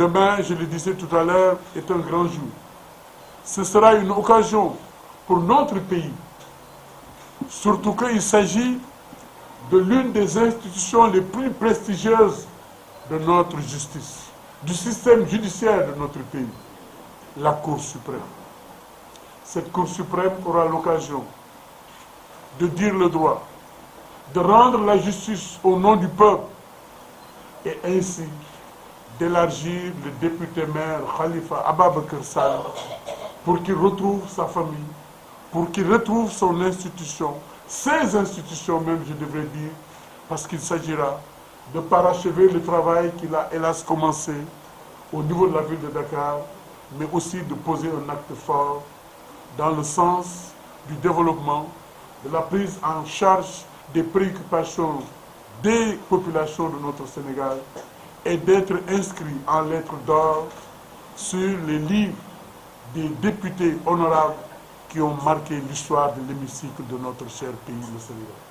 Demain, je le disais tout à l'heure, est un grand jour. Ce sera une occasion pour notre pays, surtout qu'il s'agit de l'une des institutions les plus prestigieuses de notre justice, du système judiciaire de notre pays, la Cour suprême. Cette Cour suprême aura l'occasion de dire le droit, de rendre la justice au nom du peuple et ainsi d'élargir le député maire Khalifa Ababacar Sall pour qu'il retrouve sa famille, pour qu'il retrouve son institution, ses institutions même, je devrais dire, parce qu'il s'agira de parachever le travail qu'il a hélas commencé au niveau de la ville de Dakar, mais aussi de poser un acte fort dans le sens du développement, de la prise en charge des préoccupations des populations de notre Sénégal et d'être inscrit en lettres d'or sur les livres des députés honorables qui ont marqué l'histoire de l'hémicycle de notre cher pays, le Sénégal.